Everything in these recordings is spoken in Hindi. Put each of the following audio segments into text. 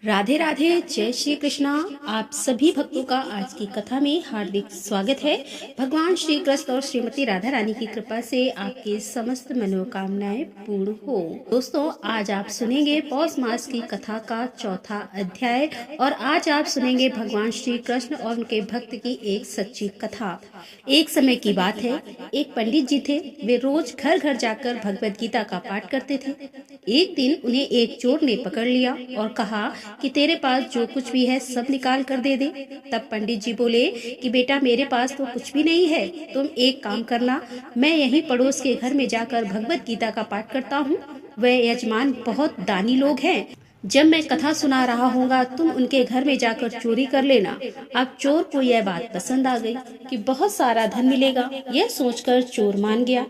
राधे राधे, जय श्री कृष्णा। आप सभी भक्तों का आज की कथा में हार्दिक स्वागत है। भगवान श्री कृष्ण और श्रीमती राधा रानी की कृपा से आपकी समस्त मनोकामनाएं पूर्ण हो। दोस्तों, आज आप सुनेंगे पौष मास की कथा का चौथा अध्याय और आज आप सुनेंगे भगवान श्री कृष्ण और उनके भक्त की एक सच्ची कथा। एक समय की बात है, एक पंडित जी थे। वे रोज घर घर जाकर भगवत गीता का पाठ करते थे। एक दिन उन्हें एक चोर ने पकड़ लिया और कहा कि तेरे पास जो कुछ भी है सब निकाल कर दे दे। तब पंडित जी बोले कि बेटा, मेरे पास तो कुछ भी नहीं है। तुम एक काम करना, मैं यहीं पड़ोस के घर में जाकर भगवत गीता का पाठ करता हूँ। वह यजमान बहुत दानी लोग हैं। जब मैं कथा सुना रहा होगा तुम उनके घर में जाकर चोरी कर लेना। अब चोर को यह बात पसंद आ गई कि बहुत सारा धन मिलेगा। यह सोचकर चोर मान गया।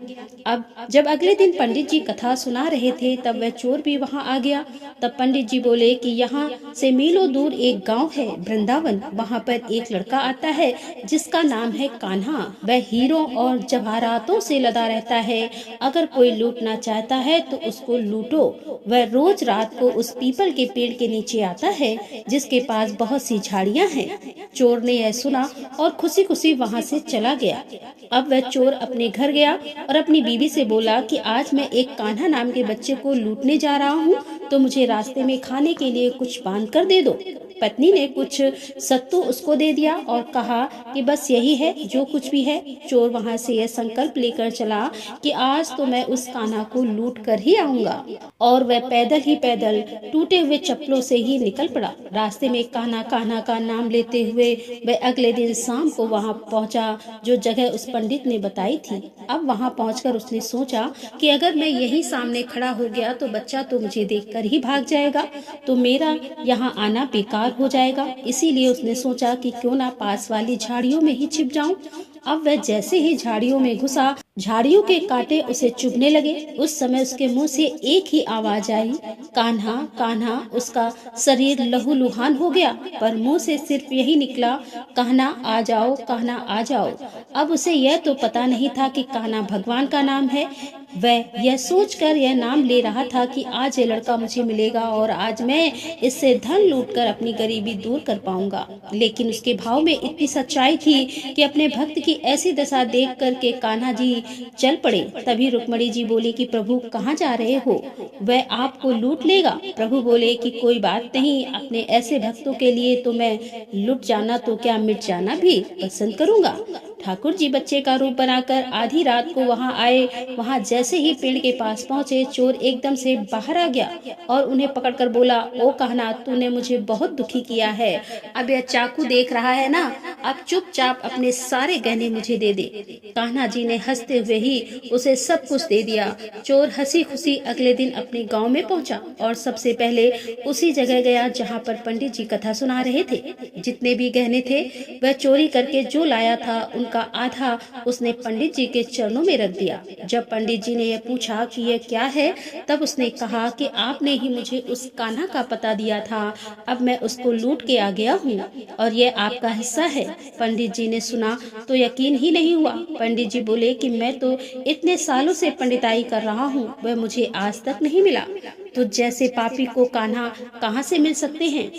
अब जब अगले दिन पंडित जी कथा सुना रहे थे तब वह चोर भी वहां आ गया। तब पंडित जी बोले कि यहाँ से मीलों दूर एक गांव है, वृंदावन। वहां पर एक लड़का आता है जिसका नाम है कान्हा। वह हीरों और जवाहरातों से लदा रहता है। अगर कोई लूटना चाहता है तो उसको लूटो। वह रोज रात को उस पीपल के पेड़ के नीचे आता है जिसके पास बहुत सी झाड़ियां हैं। चोर ने यह सुना और खुशी खुशी वहां से चला गया। अब वह चोर अपने घर गया और अपनी बीवी से बोला कि आज मैं एक कान्हा नाम के बच्चे को लूटने जा रहा हूँ, तो मुझे रास्ते में खाने के लिए कुछ बांध कर दे दो। पत्नी ने कुछ सत्तू उसको दे दिया और कहा कि बस यही है जो कुछ भी है। चोर वहां से यह संकल्प लेकर चला कि आज तो मैं उस कान्हा को लूट कर ही आऊंगा। और वह पैदल ही पैदल टूटे हुए चप्पलों से ही निकल पड़ा। रास्ते में कान्हा कान्हा का नाम लेते हुए वह अगले दिन शाम को वहां पहुंचा जो जगह उस पंडित ने बताई थी। अब वहां पहुंचकर उसने सोचा कि अगर मैं यही सामने खड़ा हो गया तो बच्चा तो मुझे देखकर ही भाग जाएगा, तो मेरा यहाँ आना बेकार हो जाएगा। इसीलिए उसने सोचा कि क्यों ना पास वाली झाड़ियों में ही छिप जाऊं। अब वह जैसे ही झाड़ियों में घुसा, झाड़ियों के कांटे उसे चुभने लगे। उस समय उसके मुंह से एक ही आवाज आई, कान्हा कान्हा। उसका शरीर लहूलुहान हो गया, पर मुंह से सिर्फ यही निकला, कान्हा आ जाओ, कान्हा आ जाओ। अब उसे यह तो पता नहीं था कि कान्हा भगवान का नाम है। वह यह सोचकर यह नाम ले रहा था कि आज ये लड़का मुझे मिलेगा और आज मैं इससे धन लूटकर अपनी गरीबी दूर कर पाऊंगा। लेकिन उसके भाव में इतनी सच्चाई थी कि अपने भक्त की ऐसी दशा देख करके कान्हा जी चल पड़े। तभी रुक्मणी जी बोली कि प्रभु कहाँ जा रहे हो, वह आपको लूट लेगा। प्रभु बोले कि कोई बात नहीं, अपने ऐसे भक्तों के लिए तो मैं लुट जाना तो क्या मिट जाना भी पसंद करूंगा। ठाकुर जी बच्चे का रूप बनाकर आधी रात को वहां आए। वहां जैसे ही पेड़ के पास पहुंचे, चोर एकदम से बाहर आ गया और उन्हें पकड़कर बोला, ओ कान्हा, तूने मुझे बहुत दुखी किया है। अब यह चाकू देख रहा है ना, अब चुपचाप अपने सारे गहने मुझे दे दे। कान्हा जी ने हंसते हुए ही उसे सब कुछ दे दिया। चोर हंसी खुशी अगले दिन अपने गांव में पहुंचा और सबसे पहले उसी जगह गया जहां पर पंडित जी कथा सुना रहे थे। जितने भी गहने थे वह चोरी करके जो लाया था उनका आधा उसने पंडित जी के चरणों में रख दिया। जब पंडित जी ने यह पूछा कि यह क्या है, तब उसने कहा कि आपने ही मुझे उस कान्हा का पता दिया था, अब मैं उसको लूट के आ गया हूँ और यह आपका हिस्सा है। पंडित जी ने सुना तो यकीन ही नहीं हुआ। पंडित जी बोले कि मैं तो इतने सालों से पंडिताई कर रहा हूँ, वह मुझे आज तक नहीं मिला। तो जैसे पापी को कान्हा कहाँ से मिल सकते हैं।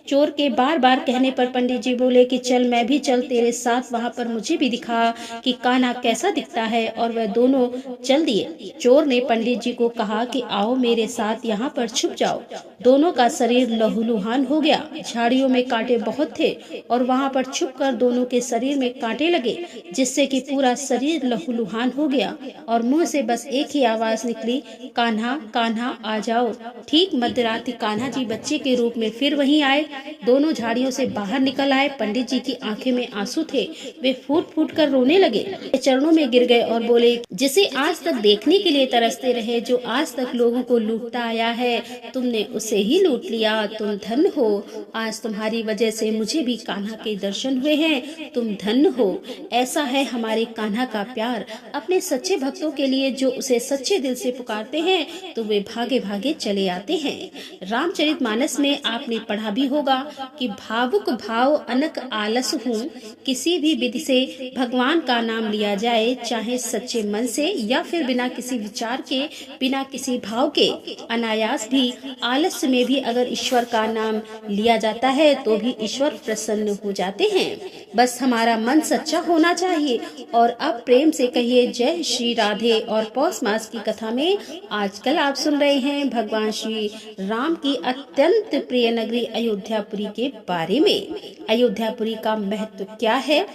चोर के बार बार कहने पर पंडित जी बोले कि चल मैं भी चल तेरे साथ, वहाँ पर मुझे भी दिखा कि कान्हा कैसा दिखता है। और वह दोनों चल दिए। चोर ने पंडित जी को कहा कि आओ मेरे साथ यहाँ पर छुप जाओ। दोनों का शरीर लहूलुहान हो गया। झाड़ियों में कांटे बहुत थे और वहाँ पर छुपकर दोनों के शरीर में कांटे लगे, जिससे कि पूरा शरीर लहूलुहान हो गया और मुंह से बस एक ही आवाज निकली, कान्हा कान्हा आ जाओ। ठीक मध्यरात्रि कान्हा जी बच्चे के रूप में फिर वहीं आए। दोनों झाड़ियों से बाहर निकल आए। पंडित जी की आंखें में आंसू थे। वे फूट फूट कर रोने लगे, चरणों में गिर गए और बोले, जिसे आज तक देखने के लिए तरसते रहे, जो आज तक लोगों को लूटता आया है, तुमने उसे ही लूट लिया। तुम धन्य हो, आज तुम्हारी वजह से मुझे भी कान्हा के दर्शन हुए हैं। तुम धन्य हो। ऐसा है हमारे कान्हा का प्यार अपने सच्चे भक्तों के लिए। जो उसे सच्चे दिल से पुकारते हैं तो वे भागे भागे चले आते हैं। रामचरितमानस में आपने पढ़ा भी होगा कि भावुक भाव अनक आलस हूँ, किसी भी विधि से भगवान का नाम लिया जाए, चाहे सच्चे मन से या फिर बिना किसी विचार के, बिना किसी भाव के, अनायास भी, आलस्य में भी अगर ईश्वर का नाम लिया जाता है तो भी ईश्वर प्रसन्न हो जाते हैं। बस हमारा मन सच्चा होना चाहिए। और अब प्रेम से कहिए जय श्री राधे। और पौष मास की कथा में आजकल आप सुन रहे हैं भगवान श्री राम की अत्यंत प्रिय नगरी अयोध्यापुरी के बारे में। अयोध्यापुरी का महत्व क्या है?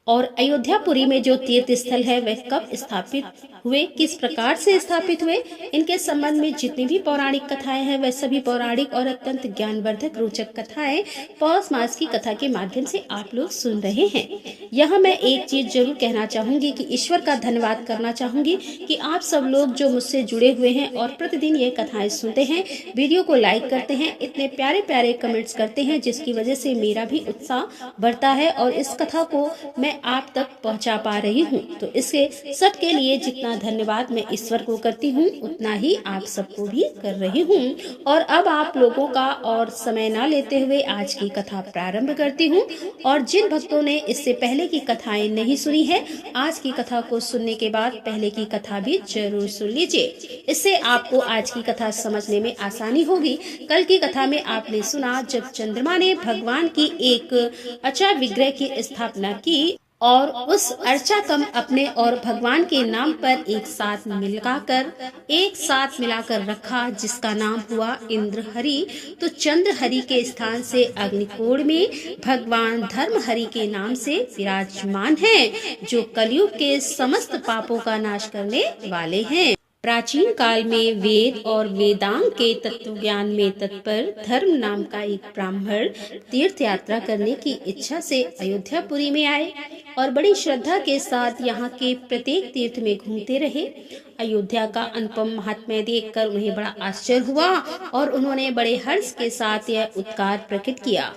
और अयोध्यापुरी में जो तीर्थ स्थल है वह कब स्थापित हुए, किस प्रकार से स्थापित हुए, इनके संबंध में जितनी भी पौराणिक कथाएं हैं वह सभी पौराणिक और अत्यंत ज्ञानवर्धक रोचक कथाएं पौष मास की कथा के माध्यम से आप लोग सुन रहे हैं। यहाँ मैं एक चीज जरूर कहना चाहूंगी कि ईश्वर का धन्यवाद करना चाहूंगी कि आप सब लोग जो मुझसे जुड़े हुए हैं और प्रतिदिन ये कथाएं सुनते हैं, वीडियो को लाइक करते हैं, इतने प्यारे प्यारे कमेंट्स करते हैं, जिसकी वजह से मेरा भी उत्साह बढ़ता है और इस कथा को मैं आप तक पहुंचा पा रही हूं। तो इसके सब के लिए जितना धन्यवाद मैं ईश्वर को करती हूं, उतना ही आप सबको भी कर रही हूं। और अब आप लोगों का और समय ना लेते हुए आज की कथा प्रारंभ करती हूं। और जिन भक्तों ने इससे पहले की कथाएं नहीं सुनी है, आज की कथा को सुनने के बाद पहले की कथा भी जरूर सुन लीजिए। इससे आपको आज की कथा समझने में आसानी होगी। कल की कथा में आपने सुना जब चंद्रमा ने भगवान की एक अर्चा विग्रह की स्थापना की और उस अर्चा कम अपने और भगवान के नाम पर एक साथ मिलाकर रखा, जिसका नाम हुआ इंद्रहरि। तो चंद्रहरि के स्थान से अग्निकोण में भगवान धर्महरि के नाम से विराजमान हैं, जो कलयुग के समस्त पापों का नाश करने वाले हैं। प्राचीन काल में वेद और वेदांग के तत्व ज्ञान में तत्पर धर्म नाम का एक ब्राह्मण तीर्थ यात्रा करने की इच्छा से अयोध्यापुरी में आए और बड़ी श्रद्धा के साथ यहाँ के प्रत्येक तीर्थ में घूमते रहे। अयोध्या का अनुपम महात्म्य देखकर उन्हें बड़ा आश्चर्य हुआ और उन्होंने बड़े हर्ष के साथ यह उद्गार प्रकट किया,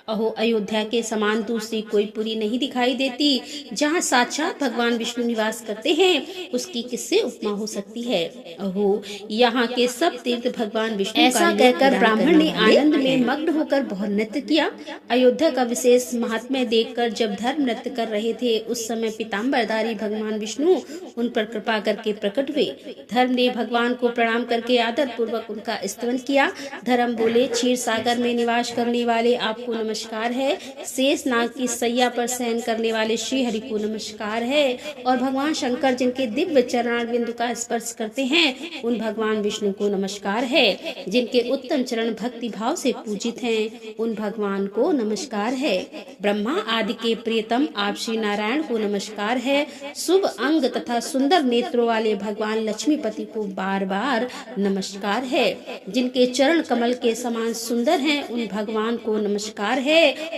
अहो अयोध्या के समान दूसरी कोई पुरी नहीं दिखाई देती, जहाँ साक्षात भगवान विष्णु निवास करते हैं, उसकी किससे उपमा हो सकती है। अहो यहाँ के सब तीर्थ भगवान विष्णु। ऐसा कहकर ब्राह्मण ने आनंद में मग्न होकर बहुत नृत्य किया। अयोध्या का विशेष महात्म्य देखकर जब धर्म नृत्य कर रहे थे, उस समय पीताम्बरधारी भगवान विष्णु उन पर कृपा करके प्रकट हुए। धर्म ने भगवान को प्रणाम करके आदर पूर्वक उनका स्तवन किया। धर्म बोले, क्षीर सागर में निवास करने वाले आपको नमस्कार है, शेष नाग की सैया पर शयन करने वाले श्री हरि को नमस्कार है, और भगवान शंकर जिनके दिव्य चरण बिंदु का स्पर्श करते हैं, उन भगवान विष्णु को नमस्कार है। जिनके उत्तम चरण भक्ति भाव से पूजित हैं, उन भगवान को नमस्कार है। ब्रह्मा आदि के प्रियतम आप श्री नारायण को नमस्कार है। शुभ अंग तथा सुंदर नेत्रों वाले भगवान लक्ष्मीपति को बार बार नमस्कार है। जिनके चरण कमल के समान सुंदर हैं, उन भगवान को नमस्कार है।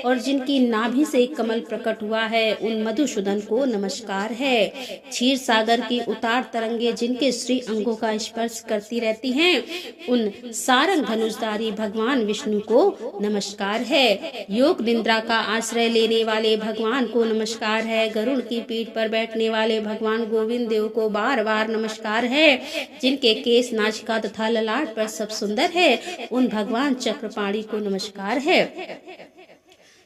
और जिनकी नाभि से कमल प्रकट हुआ है, उन मधुसूदन को नमस्कार है। क्षीर सागर की उतार तरंगे जिनके श्री अंगों का स्पर्श करती रहती हैं, उन सारंग धनुषधारी भगवान विष्णु को नमस्कार है। योग निद्रा का आश्रय लेने वाले भगवान को नमस्कार है। गरुड़ की पीठ पर बैठने वाले भगवान गोविंद देव को बार बार नमस्कार है। जिनके केस नाचिका तथा ललाट पर सब सुंदर है, उन भगवान चक्रपाणी को नमस्कार है।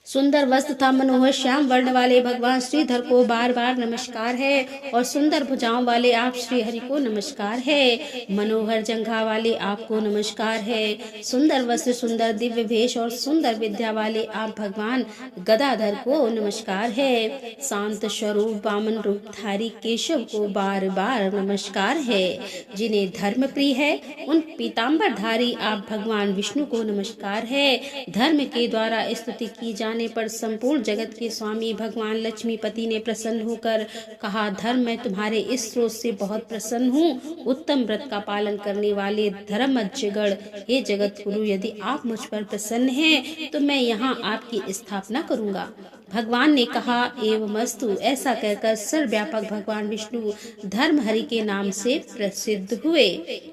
सुंदर वस्त्र तथा मनोहर श्याम वर्ण वाले भगवान श्रीधर को बार बार नमस्कार है। और सुंदर भुजाओं वाले आप श्री हरि को नमस्कार है। मनोहर जंघा वाले आपको नमस्कार है। सुंदर वस्त्र, सुंदर दिव्य भेष और सुंदर विद्या वाले आप भगवान गदाधर को नमस्कार है। शांत स्वरूप वामन रूपधारी केशव को बार बार नमस्कार है। जिन्हें धर्म प्रिय है, उन पीताम्बरधारी आप भगवान विष्णु को नमस्कार है। धर्म के द्वारा स्तुति की जाने पर संपूर्ण जगत के स्वामी भगवान लक्ष्मीपति ने प्रसन्न होकर कहा, धर्म मैं तुम्हारे इस स्रोत से बहुत प्रसन्न हूँ। उत्तम व्रत का पालन करने वाले धर्मज्ञगण, हे जगत गुरु, यदि आप मुझ पर प्रसन्न हैं तो मैं यहाँ आपकी स्थापना करूँगा। भगवान ने कहा एवमस्तु। ऐसा कहकर सर्वव्यापक भगवान विष्णु धर्महरि के नाम से प्रसिद्ध हुए।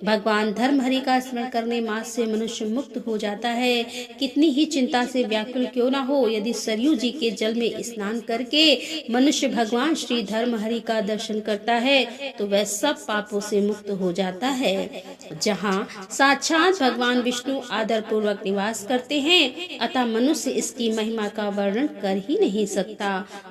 भगवान धर्महरि का स्मरण करने मात्र से मनुष्य मुक्त हो जाता है। कितनी ही चिंता से व्याकुल क्यों न हो, यदि सरयू जी के जल में स्नान करके मनुष्य भगवान श्री धर्महरि का दर्शन करता है तो वह सब पापों से मुक्त हो जाता है। जहाँ साक्षात भगवान विष्णु आदर पूर्वक निवास करते हैं, अतः मनुष्य इसकी महिमा का वर्णन कर ही नहीं सकता।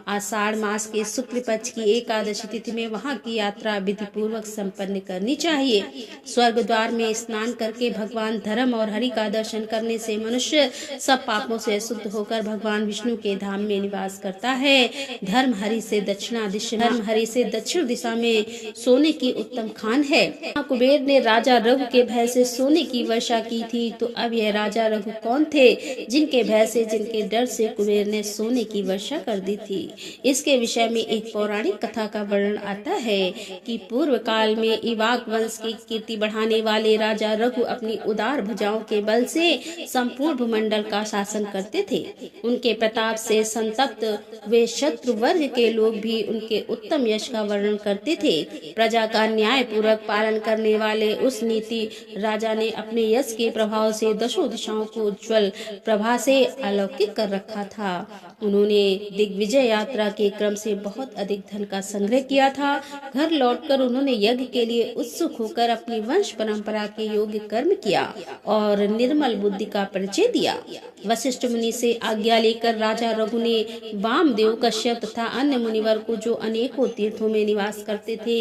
आषाढ़ मास के शुक्ल पक्ष की एकादशी तिथि में वहाँ की यात्रा विधि पूर्वक संपन्न करनी चाहिए। स्वर्ग द्वार में स्नान करके भगवान धर्म और हरि का दर्शन करने से मनुष्य सब पापों से शुद्ध होकर भगवान विष्णु के धाम में निवास करता है। धर्म हरि से दक्षिण दिशा में सोने की उत्तम खान है। कुबेर ने राजा रघु के भय से सोने की वर्षा की थी, तो अब यह राजा रघु कौन थे जिनके भय से, जिनके डर से कुबेर ने सोने की वर्षा कर दी थी। इसके विषय में एक पौराणिक कथा का वर्णन आता है कि पूर्व काल में इवाक वंश की कीर्ति बढ़ाने वाले राजा रघु अपनी उदार भुजाओं के बल से संपूर्ण भूमंडल का शासन करते थे। उनके प्रताप से संतप्त वे शत्रु वर्ग के लोग भी उनके उत्तम यश का वर्णन करते थे। प्रजा का न्याय पूर्वक पालन करने वाले उस नीति राजा ने अपने यश के प्रभाव से दशों दिशाओं को उज्ज्वल प्रभा से अलौकिक कर रखा था। उन्होंने दिग्विजय यात्रा के क्रम से बहुत अधिक धन का संग्रह किया था। घर लौटकर उन्होंने यज्ञ के लिए उत्सुक होकर अपनी वंश परंपरा के योग्य कर्म किया और निर्मल बुद्धि का परिचय दिया। वशिष्ठ मुनि से आज्ञा लेकर राजा रघु ने वामदेव, कश्यप तथा अन्य मुनिवर को, जो अनेकों तीर्थों में निवास करते थे,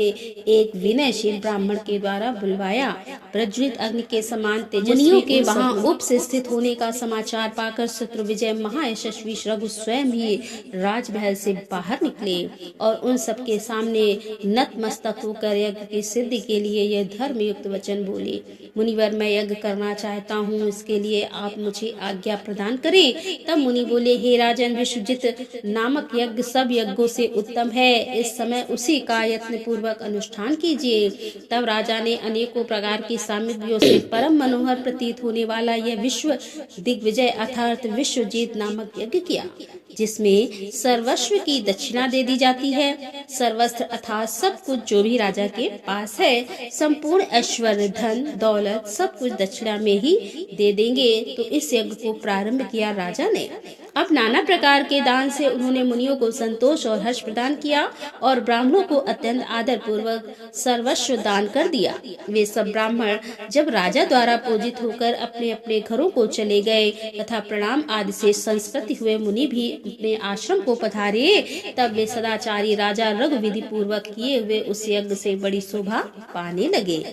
एक विनयशील ब्राह्मण के द्वारा बुलवाया। प्रज्वलित अग्नि के समान तेजस्वी के वहां उप से स्थित होने का समाचार पाकर शत्रु विजय महायशस्वी रघु स्वयं ही राजमहल से बाहर निकले और उन सबके सामने नतमस्तक होकर यज्ञ की सिद्धि के लिए यह धर्मयुक्त वचन बोले। मुनिवर, मैं यज्ञ करना चाहता हूँ, इसके लिए आप मुझे आज्ञा प्रदान करें। तब मुनि बोले, हे राजन, विश्वजित नामक यज्ञ सब यज्ञों से उत्तम है। इस समय उसी का यत्न पूर्वक अनुष्ठान कीजिए। तब राजा ने अनेकों प्रकार की सामग्रियों से परम मनोहर प्रतीत होने वाला यह विश्व दिग्विजय अर्थात विश्वजीत नामक यज्ञ किया, जिसमें सर्वस्व की दक्षिणा दे दी जाती है। सर्वस्त्र अर्थात सब कुछ जो भी राजा के पास है, संपूर्ण ऐश्वर्य, धन, दौलत सब कुछ दक्षिणा में ही दे देंगे। तो इस यज्ञ को प्रारंभ किया राजा ने। अब नाना प्रकार के दान से उन्होंने मुनियों को संतोष और हर्ष प्रदान किया और ब्राह्मणों को अत्यंत आदर पूर्वक सर्वस्व दान कर दिया। वे सब ब्राह्मण जब राजा द्वारा पूजित होकर अपने अपने घरों को चले गए तथा प्रणाम आदि से संस्कृति हुए मुनि भी अपने आश्रम को पधारे, तब वे सदाचारी राजा रघु विधि पूर्वक किए हुए उस यज्ञ से बड़ी शोभा पाने लगे।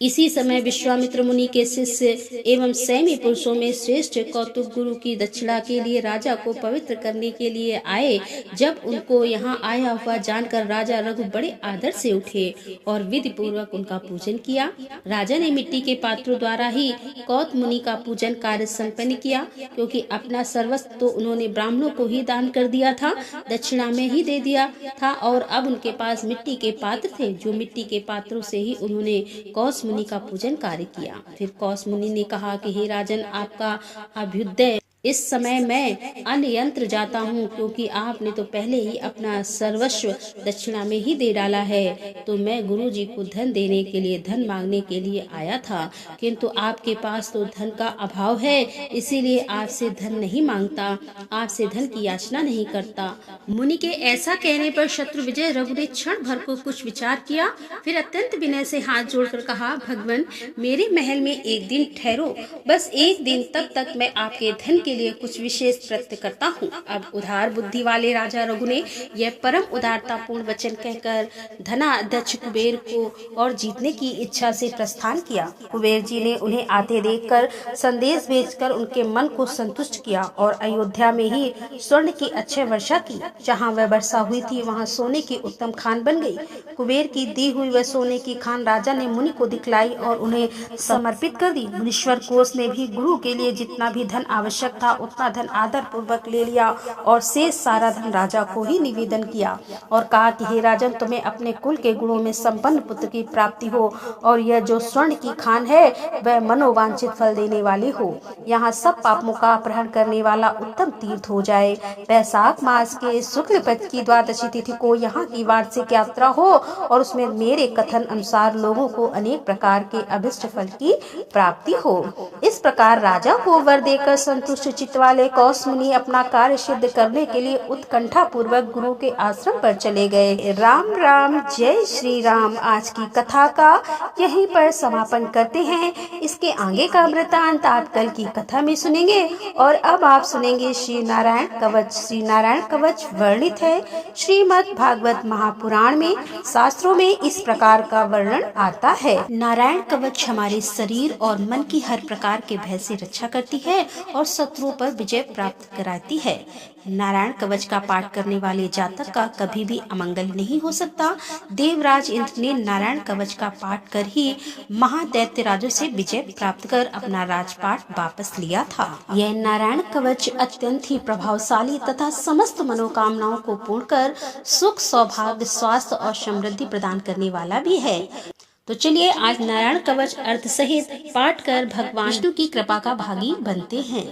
इसी समय विश्वामित्र मुनि के शिष्य एवं सैमी पुरुषों में श्रेष्ठ कौतुक गुरु की दक्षिणा के लिए राजा को पवित्र करने के लिए आए। जब उनको यहाँ आया हुआ जानकर राजा रघु बड़े आदर से उठे और विधि पूर्वक उनका पूजन किया। राजा ने मिट्टी के पात्रों द्वारा ही कौत मुनि का पूजन कार्य संपन्न किया, क्योंकि अपना सर्वस्व तो उन्होंने ब्राह्मणों को ही दान कर दिया था, दक्षिणा में ही दे दिया था, और अब उनके पास मिट्टी के पात्र थे, जो मिट्टी के पात्रों से ही उन्होंने कौश मुनि का पूजन कार्य किया। फिर कौश मुनि ने कहा कि हे राजन, आपका अभ्युदय इस समय मैं अन्य यंत्र जाता हूँ, क्योंकि आपने तो पहले ही अपना सर्वस्व दक्षिणा में ही दे डाला है। तो मैं गुरु जी को धन देने के लिए, धन मांगने के लिए आया था, किंतु आपके पास तो धन का अभाव है, इसीलिए आपसे धन नहीं मांगता, आपसे धन की याचना नहीं करता। मुनि के ऐसा कहने पर शत्रु विजय रघु ने क्षण भर को कुछ विचार किया, फिर अत्यंत विनय से हाथ जोड़कर कहा, भगवान, मेरे महल में एक दिन ठहरो, बस एक दिन, तब तक मैं आपके धन के लिए कुछ विशेष प्रयत्न करता हूँ। अब उदार बुद्धि वाले राजा रघु ने यह परम उदारता पूर्ण वचन कहकर धनाध्यक्ष कुबेर को और जीतने की इच्छा से प्रस्थान किया। कुबेर जी ने उन्हें आते देखकर संदेश भेजकर उनके मन को संतुष्ट किया और अयोध्या में ही स्वर्ण की अक्षय वर्षा की। जहाँ वह वर्षा हुई थी वहाँ सोने की उत्तम खान बन गई। कुबेर की दी हुई वह सोने की खान राजा ने मुनि को दिखलाई और उन्हें समर्पित कर दी। मुनीश्वर कोष ने भी गुरु के लिए जितना भी धन आवश्यक था था उतना धन आदर पूर्वक ले लिया और शेष सारा धन राजा को ही निवेदन किया और कहा कि हे राजन, तुम्हें अपने कुल के गुणों में संपन्न पुत्र की प्राप्ति हो और यह जो स्वर्ण की खान है वह मनोवांछित फल देने वाली हो। यहाँ सब पापों का अपहरण करने वाला उत्तम तीर्थ हो जाए। वैशाख मास के शुक्ल पक्ष की द्वादशी तिथि को यहाँ की वार्षिक यात्रा हो और उसमें मेरे कथन अनुसार लोगों को अनेक प्रकार के अभिष्ट फल की प्राप्ति हो। इस प्रकार राजा को वर देकर संतुष्ट चित्त वाले कौश मुनि अपना कार्य सिद्ध करने के लिए उत्कंठा पूर्वक गुरु के आश्रम पर चले गए। राम राम, जय श्री राम। आज की कथा का यहीं पर समापन करते हैं। इसके आगे का वृतांत आप कल की कथा में सुनेंगे और अब आप सुनेंगे श्री नारायण कवच। श्री नारायण कवच वर्णित है श्रीमद् भागवत महापुराण में। शास्त्रों में इस प्रकार का वर्णन आता है। नारायण कवच हमारे शरीर और मन की हर प्रकार के भय से रक्षा करती है और शत्रुओं पर विजय प्राप्त कराती है। नारायण कवच का पाठ करने वाले जातक का कभी भी अमंगल नहीं हो सकता। देवराज इंद्र ने नारायण कवच का पाठ कर ही महादैत्य राजों से विजय प्राप्त कर अपना राजपाट वापस लिया था। यह नारायण कवच अत्यंत ही प्रभावशाली तथा समस्त मनोकामनाओं को पूर्ण कर सुख, सौभाग्य, स्वास्थ्य और समृद्धि प्रदान करने वाला भी है। तो चलिए आज नारायण कवच अर्थ सहित पाठ कर भगवान विष्णु की कृपा का भागी बनते हैं।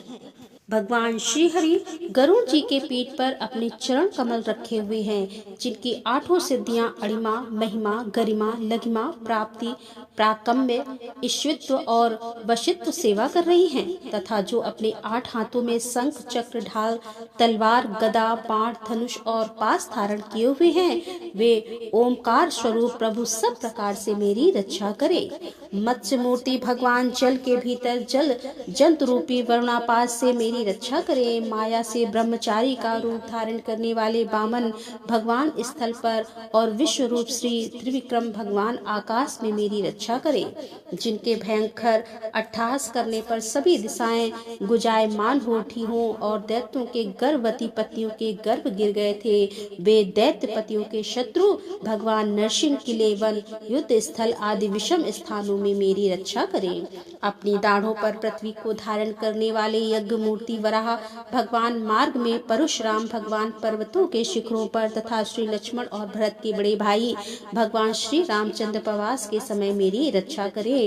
भगवान श्री हरि गरुड़ जी के पीठ पर अपने चरण कमल रखे हुए हैं, जिनकी आठों सिद्धियां अणिमा, महिमा, गरिमा, लघिमा, प्राप्ति, प्राकम्य, ईश्वित्व और वशित्व सेवा कर रही हैं, तथा जो अपने 8 हाथों में शंख, चक्र, ढाल, तलवार, गदा, बाण, धनुष और पास धारण किए हुए हैं, वे ओमकार स्वरूप प्रभु सब प्रकार से मेरी रक्षा करे। मत्स्य मूर्ति भगवान जल के भीतर जल जंतु रूपी वरुणापात से मेरी रक्षा करे। माया से ब्रह्मचारी का रूप धारण करने वाले वामन भगवान स्थल पर और विश्व रूप श्री त्रिविक्रम भगवान आकाश में मेरी रक्षा करे। जिनके भयंकर अट्टहास करने पर सभी दिशाएं गुंजायमान हो उठी हों और दैत्यों के गर्भवती पतियों के गर्भ गिर गए थे, वे दैत्य पतियों के शत्रु भगवान नरसिंह किले, वन, युद्ध स्थल आदि विषम स्थानों में मेरी रक्षा करें। अपनी दाढ़ों पर पृथ्वी को धारण करने वाले यज्ञ मूर्ति वराह भगवान मार्ग में, परशुराम भगवान पर्वतों के शिखरों पर तथा श्री लक्ष्मण और भरत के बड़े भाई भगवान श्री रामचंद्र प्रवास के समय मेरी रक्षा करें।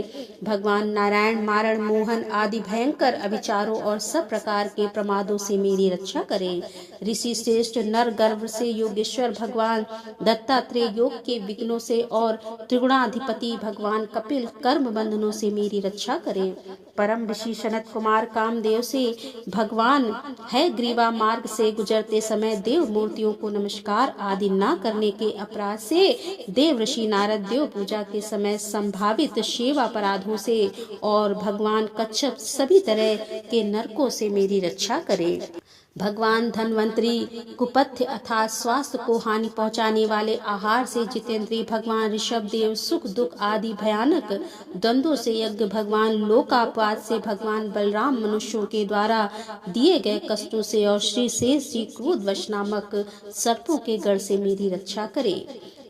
भगवान नारायण मारण, मोहन आदि भयंकर अविचारों और सब प्रकार के प्रमादों से मेरी रक्षा करें। ऋषि श्रेष्ठ नर गर्भ से योगेश्वर भगवान दत्तात्रेय योग के विघ्नों से और त्रिगुणाधिपति भगवान कपिल कर्म बंधनों से मेरी रक्षा करें। परम ऋषि सनत कुमार कामदेव से भगवान है ग्रीवा मार्ग से गुजरते समय देव मूर्तियों को नमस्कार आदि न करने के अपराध से, देव ऋषि नारद देव पूजा के समय संभावित सेवा अपराधों से और भगवान कच्छप सभी तरह के नरकों से मेरी रक्षा करे। भगवान धन्वंतरी कुपथ्य अर्थात स्वास्थ्य को हानि पहुंचाने वाले आहार से जितेंद्रीय भगवान ऋषभ देव सुख दुख आदि भयानक द्वंद्वों से यज्ञ भगवान लोकापवाद से भगवान बलराम मनुष्यों के द्वारा दिए गए कष्टों से और श्री शेष जी क्रोध वश नामक सर्पों के गढ़ से मेरी रक्षा करे।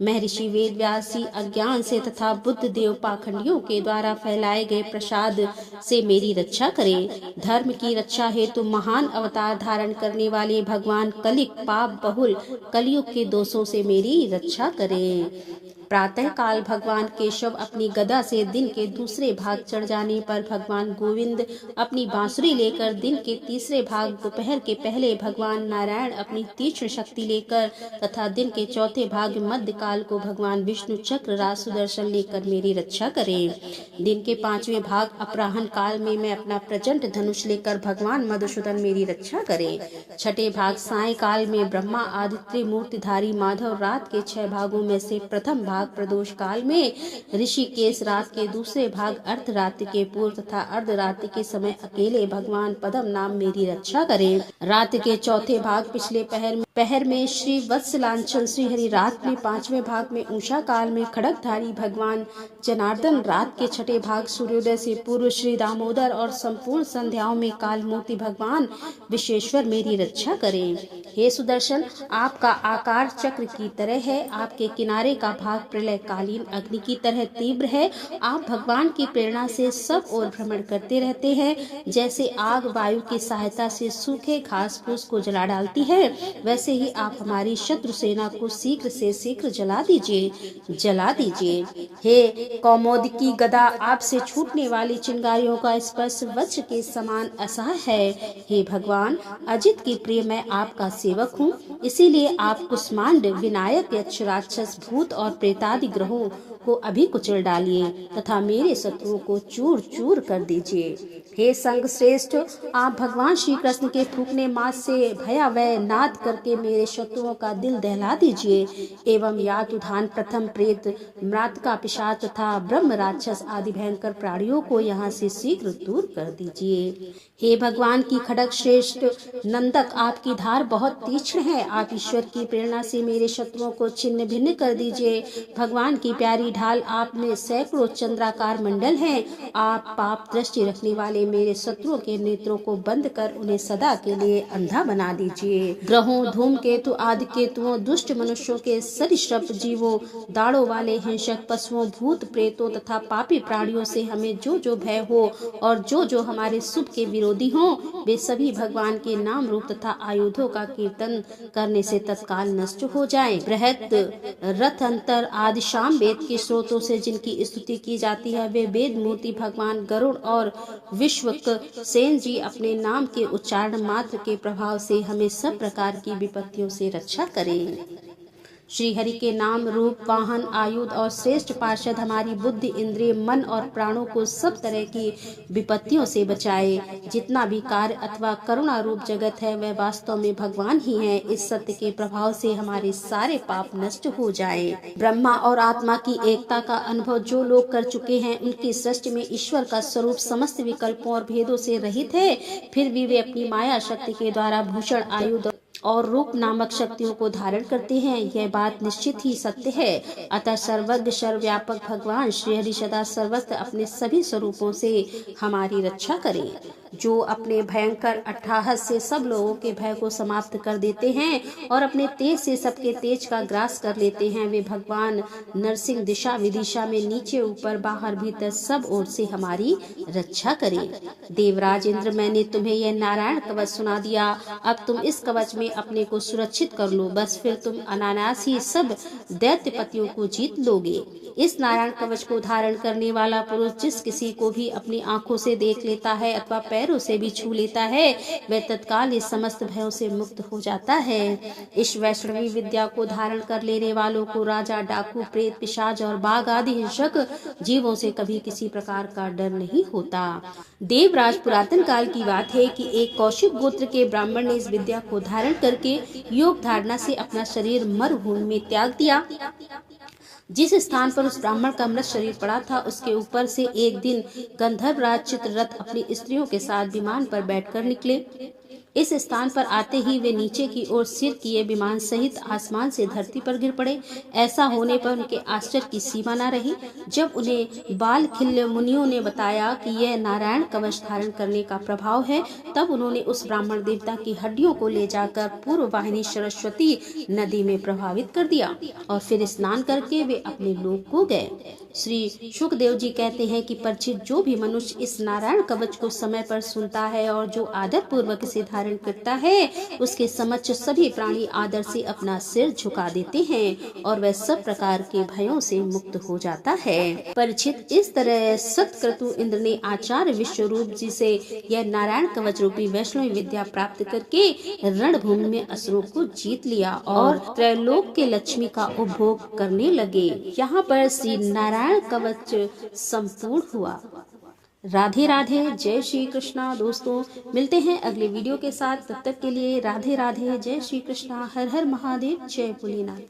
महर्षि वेद व्यास जी अज्ञान से तथा बुद्ध देव पाखंडियों के द्वारा फैलाए गए प्रसाद से मेरी रक्षा करें। धर्म की रक्षा हेतु महान अवतार धारण करने वाले भगवान कलिक पाप बहुल कलयुग के दोषों से मेरी रक्षा करें। प्रातः काल भगवान केशव अपनी गदा से दिन के दूसरे भाग चढ़ जाने पर भगवान गोविंद अपनी बांसुरी लेकर दिन के तीसरे भाग दोपहर के पहले भगवान नारायण अपनी तीक्ष्ण शक्ति लेकर तथा दिन के चौथे भाग मध्य काल को भगवान विष्णु चक्र राज सुदर्शन लेकर मेरी रक्षा करें। दिन के 5वें भाग अपराह्न काल में मैं अपना प्रचंड धनुष लेकर भगवान मधुसूदन मेरी रक्षा करें। छठे भाग साय काल में ब्रह्मा आदित्य मूर्तिधारी माधव रात के 6 भागों में से प्रथम भाग प्रदोष काल में ऋषिकेश रात के दूसरे भाग अर्धरात्रि के पूर्व तथा अर्धरात्रि के समय अकेले भगवान पद्म नाम मेरी रक्षा करें। रात के चौथे भाग पिछले पहर में श्री वत्सलांचल श्री हरि, रात में 5वें भाग में उषा काल में खड़गधारी भगवान जनार्दन, रात के 6ठे भाग सूर्योदय से पूर्व श्री दामोदर और संपूर्ण संध्याओं में काल मूर्ति भगवान विश्वेश्वर मेरी रक्षा करें। हे सुदर्शन, आपका आकार चक्र की तरह है, आपके किनारे का भाग प्रलयकालीन अग्नि की तरह तीव्र है। आप भगवान की प्रेरणा से सब ओर भ्रमण करते रहते हैं। जैसे आग वायु की सहायता से सूखे घास फूस को जला डालती है, वैसे ही आप हमारी शत्रु सेना को शीघ्र से शीघ्र जला दीजिए। हे कौमोदकी गदा, आपसे छूटने वाली चिंगारियों का स्पर्श वज्र के समान असह्य है। हे भगवान, अजित की प्रिय मैं आपका सेवक हूँ, इसीलिए आप कुष्मांड, विनायक, यक्ष, राक्षस, भूत और प्रेतादि ग्रहों को अभी कुचल डालिए तथा मेरे शत्रुओं को चूर चूर कर दीजिए। हे संग श्रेष्ठ, आप भगवान श्री कृष्ण के फूकने मास से भयावह नाद करके मेरे शत्रुओं का दिल दहला दीजिए एवं यातुधान, प्रथम प्रेत, मृतका, पिशाच तथा ब्रह्म राक्षस आदि भयंकर प्राणियों को यहाँ से शीघ्र दूर कर दीजिए। हे भगवान की खड्ग श्रेष्ठ नंदक, आपकी धार बहुत तीक्ष्ण है। आप ईश्वर की प्रेरणा से मेरे शत्रुओं को छिन्न भिन्न कर दीजिए। भगवान की प्यारी ढाल आप में सैकड़ों चंद्राकार मंडल हैं। आप पाप दृष्टि रखने वाले मेरे शत्रुओं के नेत्रों को बंद कर उन्हें सदा के लिए अंधा बना दीजिए। ग्रहों, धूमकेतु आदि केतुओं, दुष्ट मनुष्यों के सरीसृप जीवों, दाड़ों वाले हिंसक पशुओं, भूत प्रेतों तथा पापी प्राणियों से हमें जो जो भय हो और जो जो हमारे शुभ के विरोधी हों, वे सभी भगवान के नाम रूप तथा आयुधों का कीर्तन करने से तत्काल नष्ट हो जाएं। बृहत, रथ, अंतर आदि शाम वेद के स्रोतों से जिनकी स्तुति की जाती है, वे वेद मूर्ति भगवान गरुड़ और विश्वक सेन जी अपने नाम के उच्चारण मात्र के प्रभाव से हमें सब प्रकार की विपत्तियों से रक्षा करें। श्री हरि के नाम रूप, वाहन, आयुध और श्रेष्ठ पार्षद हमारी बुद्धि, इंद्रिय, मन और प्राणों को सब तरह की विपत्तियों से बचाए। जितना भी कार्य अथवा करुणा रूप जगत है, वह वास्तव में भगवान ही है। इस सत्य के प्रभाव से हमारे सारे पाप नष्ट हो जाए। ब्रह्मा और आत्मा की एकता का अनुभव जो लोग कर चुके हैं, उनकी सृष्टि में ईश्वर का स्वरूप समस्त विकल्पों और भेदों से रहित है। फिर भी वे अपनी माया शक्ति के द्वारा भूषण, आयुध और रूप नामक शक्तियों को धारण करते हैं। यह बात निश्चित ही सत्य है। अतः सर्वज्ञ सर्वव्यापक भगवान श्री हरि सदा सर्वत्र अपने सभी स्वरूपों से हमारी रक्षा करें। जो अपने भयंकर अट्टहास से सब लोगों के भय को समाप्त कर देते हैं और अपने तेज से सबके तेज का ग्रास कर लेते हैं, वे भगवान नरसिंह दिशा विदिशा में नीचे ऊपर बाहर भीतर सब ओर से हमारी रक्षा करें। देवराज इंद्र, मैंने तुम्हें यह नारायण कवच सुना दिया। अब तुम इस कवच में अपने को सुरक्षित कर लो, बस फिर तुम अनायास ही सब दैत्यपतियों को जीत लोगे। इस नारायण कवच को धारण करने वाला पुरुष जिस किसी को भी अपनी आंखों से देख लेता है अथवा पैरों से भी छू लेता है, वह तत्काल इस समस्त भयों से मुक्त हो जाता है। इस वैष्णवी विद्या को धारण कर लेने वालों को राजा, डाकू, प्रेत, पिशाच और बाघ आदि हिंसक जीवों से कभी किसी प्रकार का डर नहीं होता। देवराज, पुरातन काल की बात है कि एक कौशिक गोत्र के ब्राह्मण ने इस विद्या को धारण करके योग धारणा से अपना शरीर मरुभूमि में त्याग दिया। जिस स्थान पर उस ब्राह्मण का मृत शरीर पड़ा था, उसके ऊपर से एक दिन गंधर्वराज चित्ररथ अपनी स्त्रियों के साथ विमान पर बैठकर निकले। इस स्थान पर आते ही वे नीचे की ओर सिर किए विमान सहित आसमान से धरती पर गिर पड़े। ऐसा होने पर उनके आश्चर्य की सीमा न रही। जब उन्हें बालखिल्य मुनियों ने बताया कि यह नारायण कवच धारण करने का प्रभाव है, तब उन्होंने उस ब्राह्मण देवता की हड्डियों को ले जाकर पूर्व वाहिनी सरस्वती नदी में प्रभावित कर दिया और फिर स्नान करके वे अपने लोक को गए। श्री शुकदेव जी कहते हैं कि परीक्षित, जो भी मनुष्य इस नारायण कवच को समय पर सुनता है और जो आदर पूर्वक इसे धारण करता है, उसके समक्ष सभी प्राणी आदर से अपना सिर झुका देते हैं और वह सब प्रकार के भयों से मुक्त हो जाता है। परीक्षित, इस तरह सतक्रतु इंद्र ने आचार्य विश्वरूप जी से यह नारायण कवच रूपी वैष्णवी विद्या प्राप्त करके रणभूमि में असुरों को जीत लिया और त्रैलोक के लक्ष्मी का उपभोग करने लगे। यहाँ पर श्री नारायण कवच संपूर्ण हुआ। राधे राधे, जय श्री कृष्णा। दोस्तों, मिलते हैं अगले वीडियो के साथ। तब तक के लिए राधे राधे, जय श्री कृष्णा, हर हर महादेव, जय भोलेनाथ।